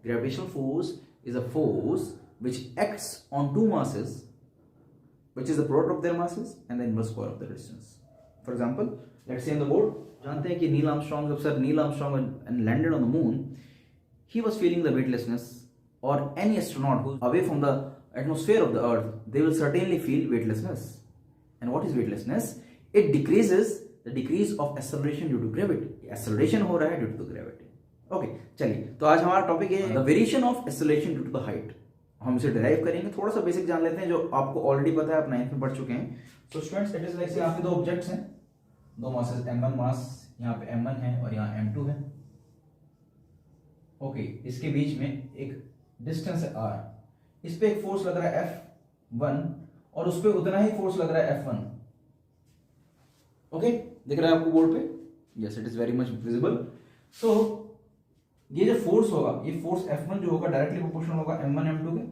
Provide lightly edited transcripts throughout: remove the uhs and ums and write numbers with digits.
Gravitational force is a force which acts on two masses, which is the product of their masses and the inverse square of the distance. For example, let's say on the board, जानते हैं कि Neil Armstrong, जब sir Neil Armstrong and landed on the moon, he was feeling the weightlessness, or any astronaut who's away from the atmosphere of the earth, they will certainly feel weightlessness. And what is weightlessness? It decreases the decrease of acceleration due to gravity. Acceleration हो रहा है due to gravity. Okay चलिए, तो आज हमारा topic है the variation of acceleration due to the height. हम इसे डिराइव करेंगे. थोड़ा सा बेसिक जान लेते हैं जो आपको ऑलरेडी पता है, आप 9th में पढ़ चुके हैं. So students, it is like से यहाँ पे दो ऑब्जेक्ट्स हैं, दो मासेस m1 मास, यहाँ पे m1 है और यहाँ m2 है. ओके, इसके बीच में एक डिस्टेंस है r. इस पे एक फोर्स लग रहा है F1 और उस पे उतना ही फोर्स लग रहा है F1. ओके, दिख रहा है आपको बोर्ड पे? Yes, it is very much visible. So ये जो फोर्स होगा, ये फोर्स F1 जो होगा डायरेक्टली प्रोपोर्शनल होगा m1 m2 के,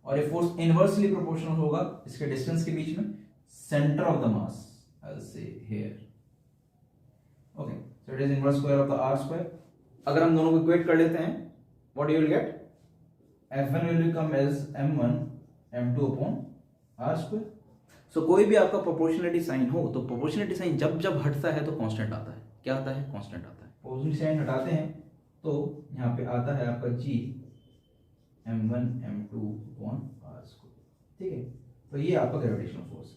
और ये फोर्स इनवर्सली प्रोपोर्शनल होगा इसके डिस्टेंस के बीच में, सेंटर ऑफ द मास, आई से here. Okay, so it is inverse square of the r square. अगर हम दोनों को इक्वेट कर लेते हैं, what you will get? F1 will become as m1 m2 upon r square. सो कोई भी आपका प्रोपोर्शनलिटी साइन हो तो प्रोपोर्शनलिटी साइन जब जब हटता है तो कांस्टेंट आता है. क्या आता है? कांस्टेंट आता है. प्रोपोर्शनलिटी साइन हटाते हैं तो यहाँ पे आता है आपका g m1 m2 upon r square. ठीक है, तो ये आपका ग्रेविटेशनल फोर्स है.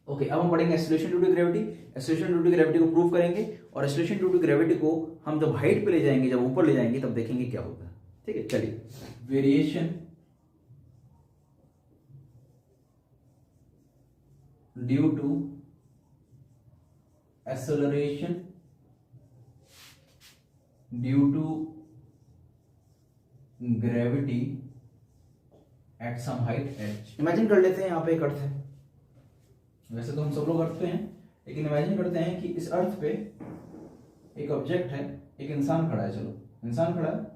ओके, अब हम पढ़ेंगे acceleration due to gravity. Acceleration due to gravity को प्रूव करेंगे, और एक्सेलरेशन ड्यू टू ग्रेविटी को हम जब हाइट पे ले जाएंगे, जब ऊपर ले जाएंगे, तब देखेंगे क्या होता है. ठीक है, चलिए. Variation due to acceleration due to gravity at some height h. Imagine कर लेते हैं यहाँ पे एक अर्थ है. वैसे तो हम सब लोग अर्थ पे हैं, लेकिन इमेजिन करते हैं कि इस अर्थ पे एक ऑब्जेक्ट है, एक इंसान खड़ा है. चलो, इंसान खड़ा है.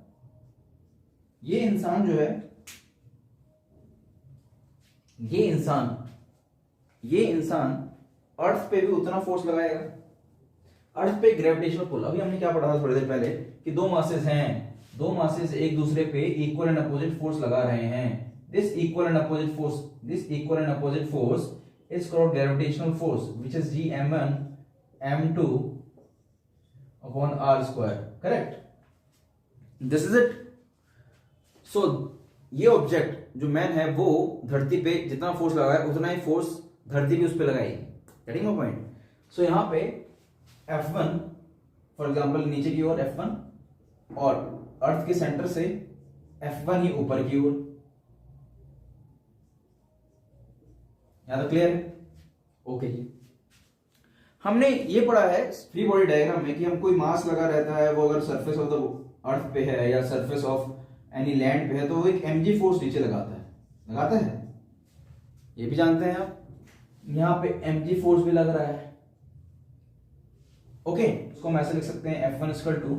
ये इंसान जो है, ये इंसान अर्थ पे भी उतना फोर्स लगाएगा. अर्थ पे ग्रेविटेशनल पुल, अभी हमने क्या पढ़ा था थोड़ी देर पहले, कि दो मासेस हैं, दो मासेस एक दूसरे पे इक्वल एंड अपोजिट फोर्स लगा रहे हैं. This equal and opposite force is called gravitational force, which is g m1 m2 upon r square. Correct? This is it. So ये ऑब्जेक्ट जो मैन है वो धरती पे जितना फोर्स लगाया उतना ही फोर्स धरती भी उस पे लगाएगी. Getting my point? सो यहाँ पे F1 फॉर एग्जांपल नीचे की ओर F1, और अर्थ के सेंटर से F1 ही ऊपर की ओर. यहां तो क्लियर है? ओके जी. हमने ये पढ़ा है फ्री बॉडी डायग्राम में कि हम कोई मास लगा रहता है, वो अगर सरफेस ऑफ द अर्थ पे है या सरफेस ऑफ एनी लैंड पे है, तो वो एक mg फोर्स नीचे लगाता है. ये भी जानते हैं आप. यहां पे mg फोर्स भी लग रहा है. ओके, इसको हम ऐसे लिख सकते हैं F1 equal to,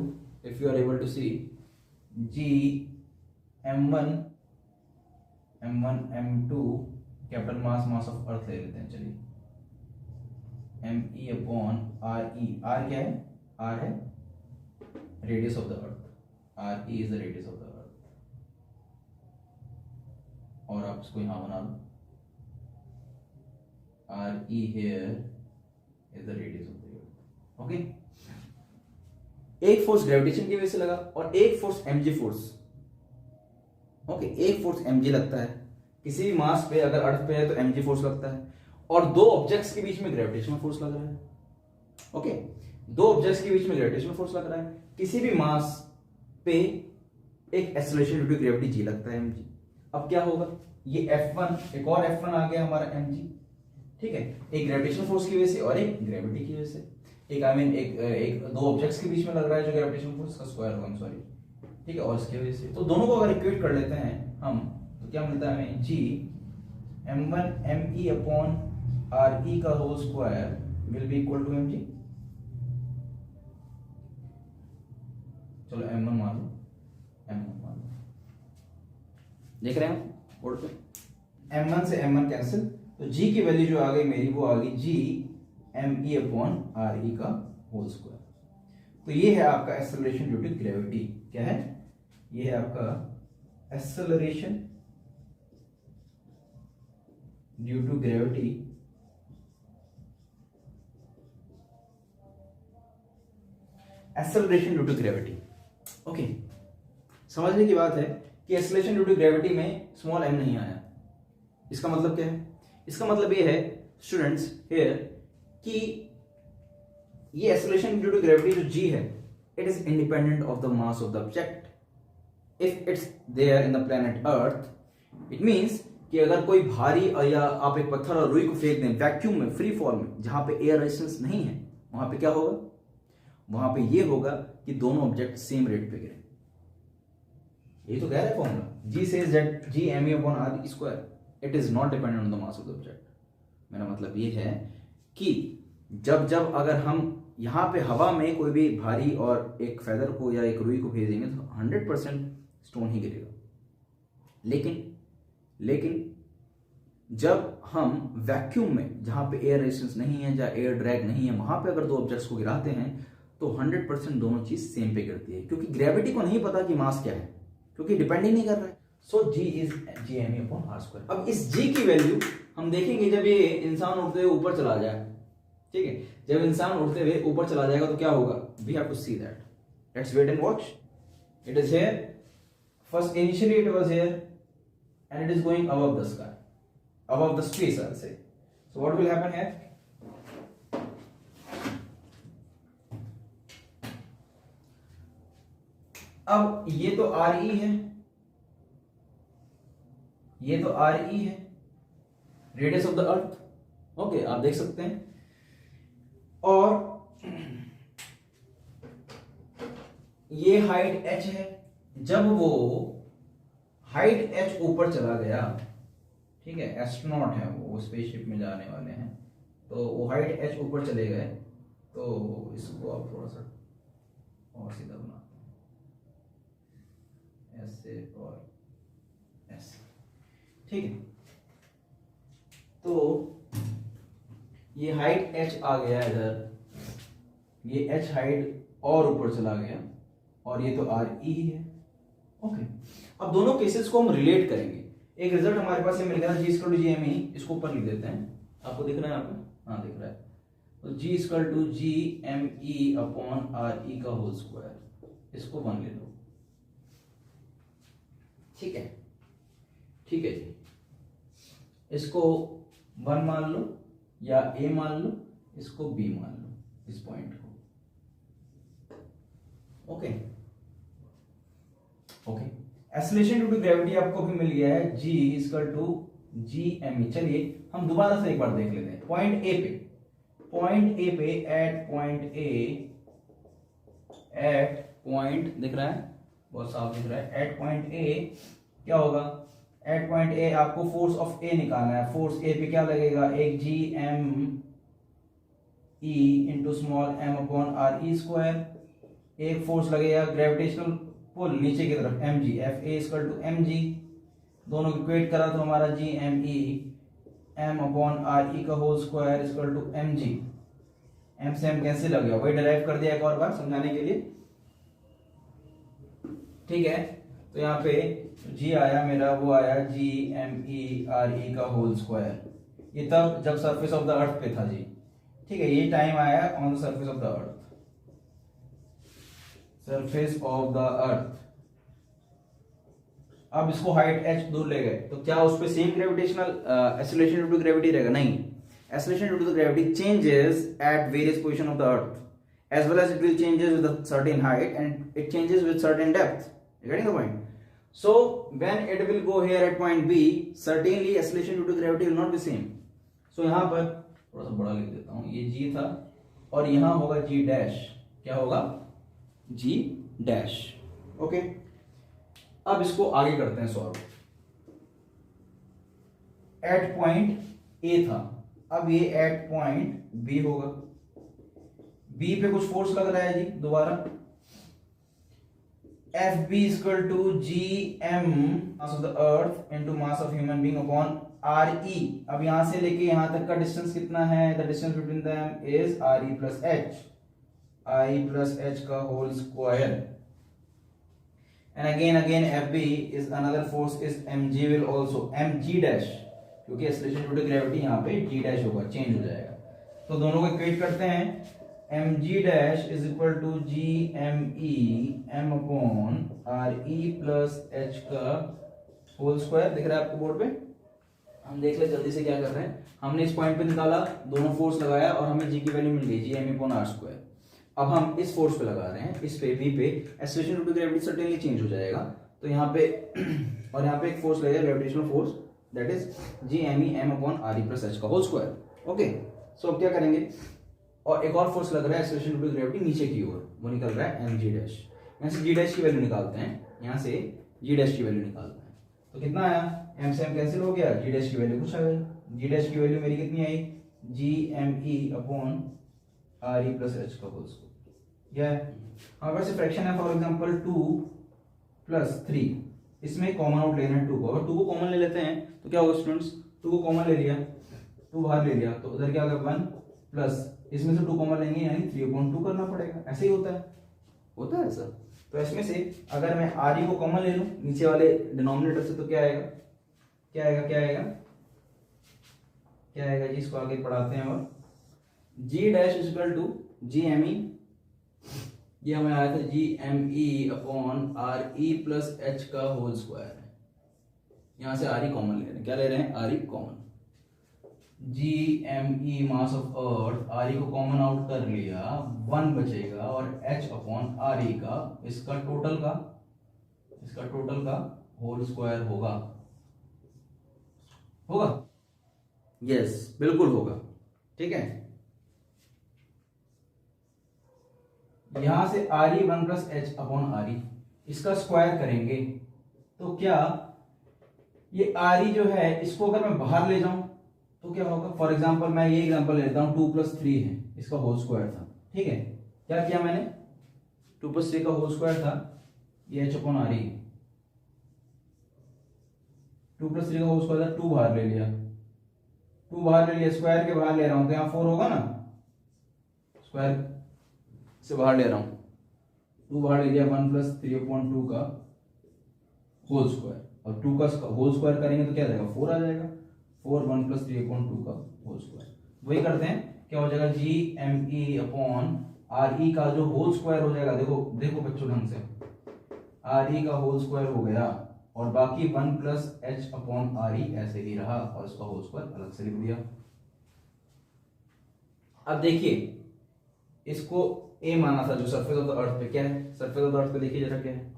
if you are able to see, g m1 m2 capital mass of earth ले लेते हैं. चलिए, me अपॉन re. r क्या है? r है radius of the earth. re is the radius of the अर्थ, और आप इसको यहां बना लो, re here is the radius of the earth. Okay, एक फोर्स ग्रेविटेशन की वजह से लगा और एक फोर्स mg फोर्स. ओके, एक फोर्स mg लगता है किसी भी मास पे, अगर अर्थ पे है तो mg फोर्स लगता है, और दो ऑब्जेक्ट्स के बीच में ग्रेविटेशनल फोर्स लग रहा है. ओके, दो ऑब्जेक्ट्स के बीच में ग्रेविटेशनल फोर्स लग रहा है. किसी भी मास पे एक acceleration due to gravity g लगता है mg. अब क्या होगा? ये F1, एक और F1 आ गया हमारा mg. ठीक है, एक ग्रेविटेशनल फोर्स की वजह से और एक ग्रेविटी की वजह से. एक एक दो ऑब्जेक्ट्स के बीच में लग रहा है जो ग्रेविटेशनल फोर्स का स्क्वायर होगा, सॉरी. ठीक है, और इसकी वजह से, तो दोनों को अगर इक्वेट कर लेते हैं हम, तो क्या मिलता है हमें? g m1 me upon re का whole square will be equal to mg. चलो m1 मान लो, देख रहे हैं बोर्ड पे? m1 से m1 कैंसिल, तो g की वैल्यू जो आ गई मेरी, वो आ गई g me अपॉन re का होल स्क्वायर. तो ये है आपका एक्सेलरेशन ड्यू टू ग्रेविटी। क्या है? ये है आपका acceleration due to gravity. Acceleration due to gravity. Okay, समझने की बात है कि एक्सेलरेशन ड्यू टू ग्रेविटी में स्मॉल m नहीं आया। इसका मतलब क्या है? इसका मतलब ये है स्टूडेंट्स हियर कि ये एक्सेलरेशन ड्यू टू ग्रेविटी जो g है, it is independent of the mass of the object. If it's there in the planet earth, it means कि अगर कोई भारी या आप एक पत्थर और रुई को फेंक दें वैक्यूम में, फ्री फॉल में, जहां पे एयर रेजिस्टेंस नहीं है, वहां पे क्या होगा? वहां पे ये होगा कि दोनों ऑब्जेक्ट सेम रेट पे गिरे। ये तो कह रहा है formula, g says that g ma upon r square, it is not dependent on the mass of the object। मेरा मतलब ये है कि जब जब अगर हम यहाँ पे हवा में कोई भी भारी और एक फेदर को या एक रुई को भेजेंगे तो 100% स्टोन ही गिरेगा। लेकिन जब हम वैक्यूम में, जहां पे एयर रेजिस्टेंस नहीं है, जहां एयर ड्रैग नहीं है, वहां पे अगर दो ऑब्जेक्ट्स को गिराते हैं तो 100% दोनों चीज सेम पे गिरती है, क्योंकि ग्रेविटी को नहीं पता कि मास क्या है, क्योंकि डिपेंड ही नहीं कर रहा है। सो g is g ma upon r square। अब इस g की वैल्यू हम देखेंगे जब ये इंसान उड़ते हुए ऊपर चला जाए। ठीक है, जब इंसान उड़ते हुए ऊपर चला जाएगा तो क्या होगा? We have to see that. Let's wait and watch. It is here, first initially it was here and it is going above the sky, above the space, I'll say। So what will happen here? अब ये तो RE है, ये तो RE है, radius of the earth. Okay, आप देख सकते हैं। और ये हाइट h है। जब वो हाइट h ऊपर चला गया, ठीक है, एस्ट्रोनॉट है वो स्पेसशिप में जाने वाले हैं, तो वो हाइट h ऊपर चले गए, तो इसको आप थोड़ा सा और सीधा बनाते हैं, ऐसे और ऐसे। ठीक है, तो ये हाइट h आ गया इधर, ये h हाइट और ऊपर चला गया, और ये तो RE है। ओके, अब दोनों केसेस को हम रिलेट करेंगे। एक रिजल्ट हमारे पास ये मिल गया, g equal to G M E, इसको ऊपर लिख देते हैं। आपको दिख रहा है यहाँ पे? हाँ, दिख रहा है। तो g equal to G M E upon R E का होल स्क्वायर, इसको 1 ले लो। ठीक है, ठीक है जी, इसको 1 मान लो या a मान लो, इसको b मान लो, इस पॉइंट को। Okay okay, acceleration due to gravity आपको भी मिल गया है, g equal to G M E. चलिए हम दोबारा से एक बार देख लेते हैं। पॉइंट ए पे, एट पॉइंट दिख रहा है, बहुत साफ दिख रहा है। एट पॉइंट ए क्या होगा? एट पॉइंट ए आपको फोर्स ऑफ ए निकालना है। फोर्स ए पे क्या लगेगा? एक G M E into small M upon R E square. एक फोर्स लगेगा ग्रेविटेशनल पुल नीचे की तरफ, M G, F A equal to M G. दोनों को इक्वेट करा तो हमारा G M E M upon R E का whole square equal to M G. M से एम कैंसिल हो गया, वही डिराइव कर दिया एक और बार समझाने के लिए। ठीक है, तो यहाँ पे जी आया मेरा, वो आया G M E are E का होल स्क्वायर। ये तब जब सरफेस ऑफ द अर्थ पे था जी। ठीक है, ये टाइम आया on the surface of the earth, surface of the अर्थ। अब इसको हाइट h दूर ले गए, तो क्या उस पे same gravitational acceleration due to gravity रहेगा? नहीं, acceleration due to gravity changes at various position of the earth as well as it will changes with a certain height and it changes with certain depth. You getting the point? So when it will go here at point B, certainly acceleration due to gravity will not be same. So यहाँ पर थोड़ा सा बड़ा लिख देता हूँ, ये G था और यहाँ होगा G डैश। क्या होगा? G dash. ओके, अब इसको आगे करते हैं सॉल्व। एट पॉइंट A था, अब ये एट पॉइंट B होगा। B पे कुछ फोर्स लग रहा है जी, दोबारा Fb equal to gm mass of the earth into mass of human being upon re। अब यहां से लेके यहां तक का डिस्टेंस कितना है? The distance between them is re plus h। I plus H का whole square and again F B is another force is M G will also M G dash, क्योंकि एक्सेलरेशन ड्यू टू ग्रेविटी यहाँ पे जी dash होगा, change हो जाएगा। तो दोनों को इक्वेट करते हैं, M G dash is equal to G M E M upon R E plus H का होल स्क्वायर। दिख रहा है आपको बोर्ड पे? हम देख ले जल्दी से क्या कर रहे हैं। हमने इस पॉइंट पे निकाला, दोनों फोर्स लगाया और हमें जी की वैल्यू मिल गई, G M E upon R square. अब हम इस फोर्स पे लगा रहे हैं, इस पे वी पे, acceleration due to gravity certainly change हो जाएगा। तो यहाँ पे और यहाँ पे एक फोर्स लगेगा, gravitational force, that is G M E M upon R E plus H का होल स्क्वायर। ओके, सो अब क्या करेंगे, और एक और फोर्स लग रहा है एक्सेलरेशन ड्यू टू ग्रेविटी नीचे की ओर, वो निकल रहा है एम जी डैश। यहाँ से जी डैश की वैल्यू निकालते हैं, यहाँ से जी डैश की वैल्यू निकालते हैं, तो कितना आया, एम से एम कैंसिल हो गया, जी डैश की वैल्यू कुछ आ गई। जी डैश की वैल्यू मेरी कितनी आई, G M E upon R E plus H का होल स्क्वायर। यह है हमारे पास फ्रैक्शन है, फॉर एग्जांपल 2 प्लस 3, इसमें कॉमन आउट लेना है 2 को, और 2 को कॉमन ले लेते हैं तो क्या होगा स्टूडेंट्स, 2 को कॉमन ले लिया, 2 बाहर ले लिया, तो उधर क्या होगा 1 प्लस इसमें से 2 कॉमन लेंगे यानी 3/2 करना पड़ेगा। ऐसे ही होता है सर। तो इसमें से अगर मैं आर ई को कॉमन ले लूं नीचे वाले डिनोमिनेटर से, तो क्या आएगा, जी, इसको आगे पढ़ाते हैं। और G dash is equal to G M E, ये हमें आया था G M E upon R E plus H का होल स्क्वायर है। यहां से आर ई कॉमन ले रहे हैं, क्या ले रहे हैं, R E common, G M E mass of earth, R E को कॉमन आउट कर लिया, 1 बचेगा, और एच अपॉन आर ई का इसका टोटल का होल स्क्वायर होगा। यस, बिल्कुल होगा। ठीक है, यहां से आर ई 1 plus H upon R E, इसका स्क्वायर करेंगे तो क्या ये आर ई जो है इसको अगर मैं बाहर ले जाऊं तो क्या होगा। फॉर एग्जांपल मैं ये एग्जांपल लेता हूं, 2 प्लस 3 है, इसका होल स्क्वायर था। ठीक है, क्या किया मैंने, 2 प्लस 3 का होल स्क्वायर था, ये एच अपॉन आर ई, 2 प्लस 3 का होल स्क्वायर था, 2 बाहर ले लिया, स्क्वायर के बाहर ले रहा हूं तो यहाँ 4 होगा ना, स्क्वायर से बाहर ले रहा हूं, 2 बाहर ले लिया, 1 प्लस 3/2 का होल स्क्वायर, और 2 का होल स्क्वायर करेंगे तो क्या आ जाएगा, 4 आ जाएगा, 4 1 प्लस 3/2 का होल स्क्वायर। वही करते हैं, क्या हो जाएगा, G M E upon R E का जो होल स्क्वायर हो जाएगा, देखो बच्चों ढंग से, आर ई का होल स्क्वायर हो गया, और बाकी 1 प्लस एच अपॉन आर ई ऐसे ही रहा, और इसका होल स्क्वायर अलग से लिख दिया। अब देखिए, इसको ए माना था जो सरफेस ऑफ द अर्थ पे, क्या है सरफेस ऑफ द अर्थ पे, देखिए जरा क्या है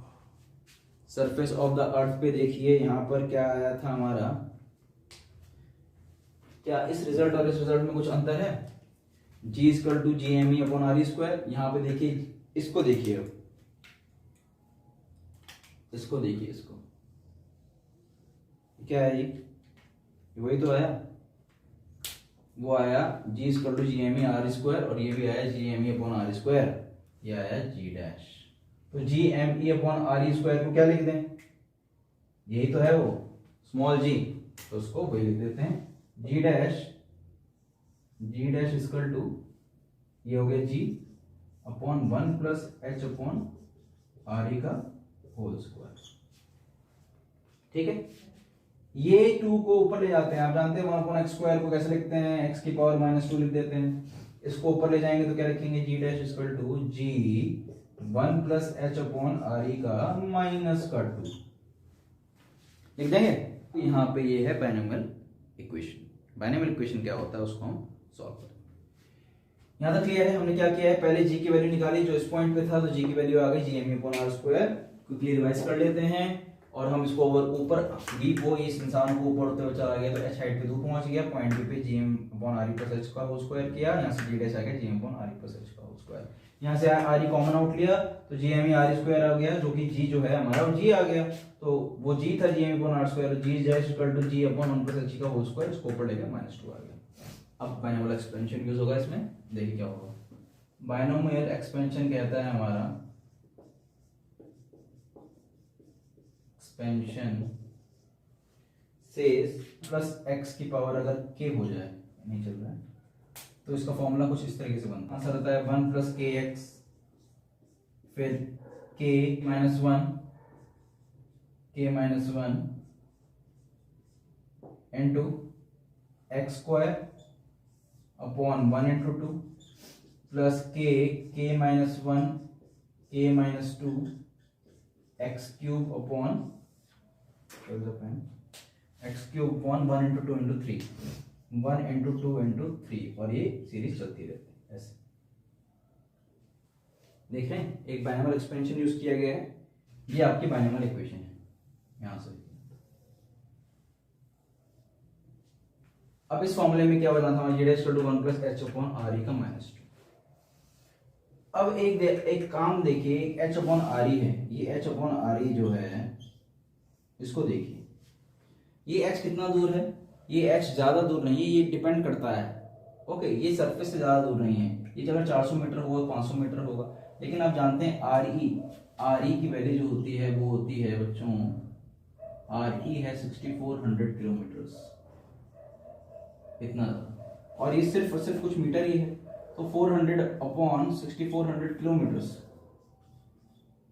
सरफेस ऑफ द अर्थ पे, देखिए यहां पर क्या आया था हमारा, क्या इस रिजल्ट और इस रिजल्ट में कुछ अंतर है, G equal to G M E upon R E square. यहां पे देखिए, इसको देखिए, इसको क्या है, ये वही तो आया, वो आया G equal to G M E R square, और ये भी आया G M E upon R square, ये आया जी डैश। तो G M E upon R E square को क्या लिख दें, यही तो है वो स्मॉल जी, तो उसको वही लिख देते हैं, जी डैश इक्वल टू, ये हो गया G upon 1 plus H upon R E का होल स्क्वायर। ठीक है, ये 2 को ऊपर ले जाते हैं, आप जानते हैं 1/x स्क्वायर को कैसे लिखते हैं, x की पावर -2 लिख देते हैं। इसको ऊपर ले जाएंगे तो क्या लिखेंगे, G dash equal to G 1 plus H upon R E का -2 लिख देंगे। तो यहाँ पे ये है बायनॉमियल इक्वेशन। बायनॉमियल इक्वेशन क्या होता है उसको हम सॉल्व करें। यहाँ तक क्लियर है, हमने क्या किया है, पहले जी की वैल्यू निकाली जो इस पॉइंट पे था, तो जी की वैल्यू आ गई G M E upon R square. Quickly revise कर लेते हैं, और हम इसको ऊपर वी को, इस इंसान को ऊपर होते हुए चला गया तो एच हाइट पे 2 पहुंच गया, पॉइंट पे G M upon R E plus H का होल स्क्वायर किया, यहाँ से जी डैश आ गया G M upon R E plus H का होल स्क्वायर। यहाँ से आर ई कॉमन आउट लिया तो G M E R square आ गया, जो कि जी जो है हमारा वो जी आ गया, तो वो जी था G M upon R square, G dash equal to G upon 1 plus H का होल स्क्वायर, इसको ऊपर ले गया -2 आ गया। अब बायनॉमियल एक्सपेंशन यूज होगा इसमें, देखिए क्या होगा। बायनॉमियल एक्सपेंशन कहता है हमारा एक्सपेंशन से प्लस एक्स की पावर अगर के हो जाए, नहीं चल रहा है, तो इसका फॉर्मूला कुछ इस तरीके से बनता है, आंसर होता है 1 प्लस के एक्स फिर k minus one into x square upon 1 into 2 plus k minus two x cube upon one into two into three, 1 into 2 into 3, और ये सीरीज चलती रहती है ऐसे। देख रहे हैं, एक बाइनोमियल एक्सपेंशन यूज किया गया है, ये आपकी बाइनोमियल इक्वेशन है। यहां से अब इस फॉर्मूले में क्या बना था, one plus H upon R E का माइनस 2। अब एक काम देखिए, एच अपॉन आर ई है, ये एच अपॉन आर ई जो है इसको देखिए, ये एच कितना दूर है, ये एच ज्यादा दूर नहीं है, ये डिपेंड करता है। ओके, ये सरफेस से ज्यादा दूर नहीं है, ये चलो 400 मीटर होगा, 500 मीटर होगा, लेकिन आप जानते हैं आर ई की वैल्यू जो होती है वो होती है बच्चों, आर ई है 6400 किलोमीटर, इतना, और ये सिर्फ और सिर्फ कुछ मीटर ही है, तो 400 upon 6400 kilometres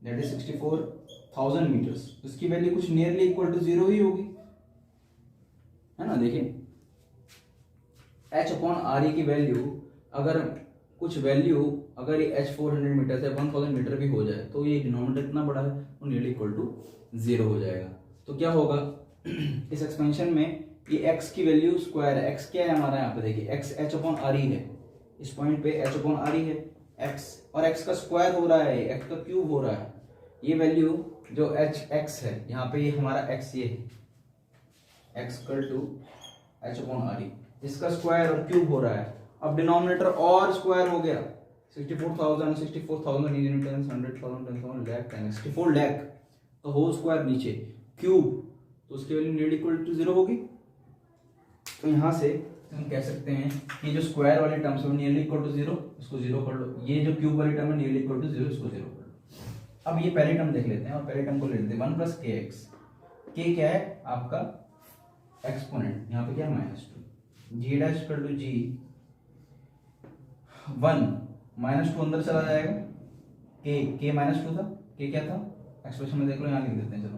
that is 64,000 metres, इसकी वैल्यू कुछ नियरली इक्वल टू 0 ही होगी, है ना। देखिए h अपॉन आर ई की वैल्यू, अगर कुछ वैल्यू अगर ये h 400 मीटर से 1000 मीटर भी हो जाए तो ये डिनोमिनेटर इतना बड़ा है, वो नियरली इक्वल टू 0 हो जाएगा। तो क्या होगा इस एक्सपेंशन में, ये x की वैल्यू स्क्वायर है, x क्या है हमारा, यहाँ पे देखिए x h अपॉन आर ई है, इस पॉइंट पे h अपॉन आर ई है x, और x का स्क्वायर हो रहा है, x का क्यूब हो रहा है, ये वैल्यू जो x है यहाँ पे, ये हमारा x ये है, x equal to h upon R E, इसका स्क्वायर और क्यूब हो रहा है। अब डिनोमिनेटर और स्क्वायर हो गया, 64,000 यूनिट्स, 100,000, 10,000, लाख, 64 लाख, तो होल स्क्वायर नीचे क्यूब, तो उसकी वैल्यू नियर इक्वल टू 0 होगी। तो यहाँ से हम कह सकते हैं कि जो स्क्वायर वाली टर्म्स है नियरली इक्वल टू 0, इसको 0 कर लो, ये जो क्यूब वाली टर्म है नियरली इक्वल टू 0, इसको 0 कर लो। अब ये पहली टर्म देख लेते हैं, और पहली टर्म को ले लेते हैं 1 प्लस के एक्स, के क्या है आपका एक्सपोनेंट, यहाँ पे क्या है -2, जी डैश इक्वल टू जी 1 -2 अंदर चला जाएगा, के -2 था, के क्या था एक्सप्रेशन में देख लो, यहाँ लिख देते हैं, चलो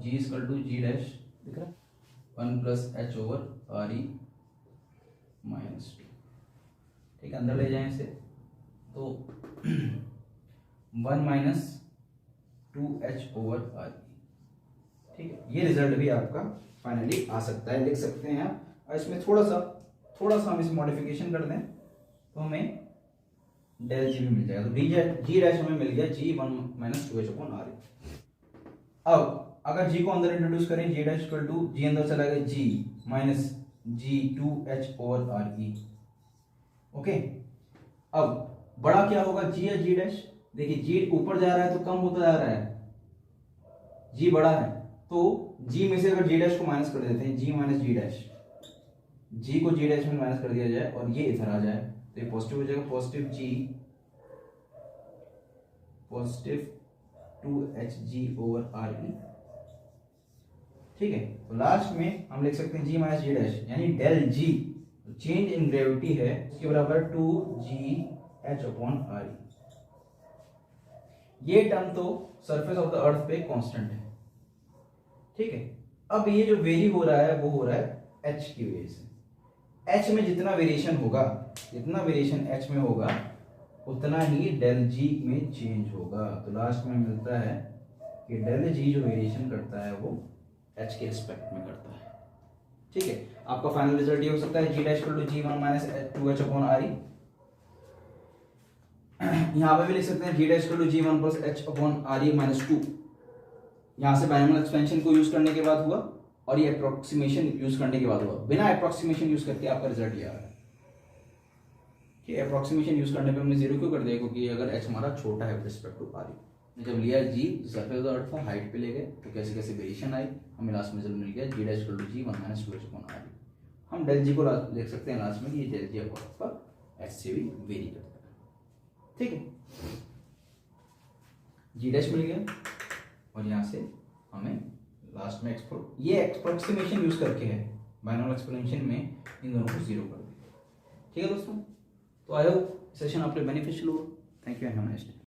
जी इक्वल टू जी डैश, दिख रहा है 1 प्लस एच ओवर आर ई -2, ठीक है, अंदर ले जाएं इसे, तो 1 minus 2h over R E, ठीक है, ये रिजल्ट भी आपका फाइनली आ सकता है, लिख सकते हैं आप। और इसमें थोड़ा सा हम इस मॉडिफिकेशन कर दें तो हमें डेल जी भी मिल जाएगा, तो जी डैश हमें मिल गया जी 1 माइनस 2h अपॉन आर ई। अब अगर जी को अंदर इंट्रोड्यूस करें, जी डैश इक्वल टू जी अंदर चला गया जी माइनस जी 2h ओवर आर ई, ओके। अब बड़ा क्या होगा, जी या जी डैश, देखिए जी ऊपर जा रहा है तो कम होता जा रहा है, जी बड़ा है, तो जी में से अगर जी डैश को माइनस कर देते हैं, जी माइनस जी डैश, जी को जी डैश में माइनस कर दिया जाए और ये इधर आ जाए तो ये पॉजिटिव हो जाएगा, positive G positive 2hg over R E, ठीक है। तो लास्ट में हम लिख सकते हैं जी माइनस जी डैश, यानी del G change in gravity है, इसके बराबर 2gh अपॉन आर ई। ये टर्म तो सरफेस ऑफ द अर्थ पे कांस्टेंट है, ठीक है। अब ये जो वेरी हो रहा है वो हो रहा है h की वजह से, h में जितना वेरिएशन होगा, जितना वेरिएशन h में होगा उतना ही डेल जी में चेंज होगा। तो लास्ट में मिलता है कि डेल जी जो वेरिएशन करता है वो h के रिस्पेक्ट में करता है, ठीक है। आपका फाइनल रिजल्ट ये हो सकता है G dash equal to G 1 minus 2h upon R E, यहाँ पे भी लिख सकते हैं G dash equal to G 1 plus h upon R E minus 2, यहाँ से बाइनोमियल एक्सपेंशन को यूज करने के बाद हुआ और ये अप्रोक्सीमेशन यूज करने के बाद हुआ, बिना अप्रोक्सीमेशन यूज करके आपका रिजल्ट ये आ रहा है कि अप्रोक्सीमेशन यूज करने पे हमने 0 क्यों कर दिया, क्योंकि अगर h हमारा छोटा है with respect to R E. जब लिया G surface of the earth था, हाइट पे ले गए तो कैसे कैसे वेरिएशन आई, हमें लास्ट में रिजल्ट मिल गया G dash equal to G 1 minus 2h upon R E. हम डेल जी को लिख सकते हैं लास्ट में कि ये डेल जी आपका h से भी वेरी करता है, ठीक है। जी डैश मिल गया और यहाँ से हमें लास्ट में ये अप्रोक्सीमेशन यूज करके है बाइनोमियल एक्सपेंशन में इन दोनों को 0 कर दिया, ठीक है दोस्तों। तो आई होप सेशन आपके बेनिफिशियल हो। Thank you and have a nice day.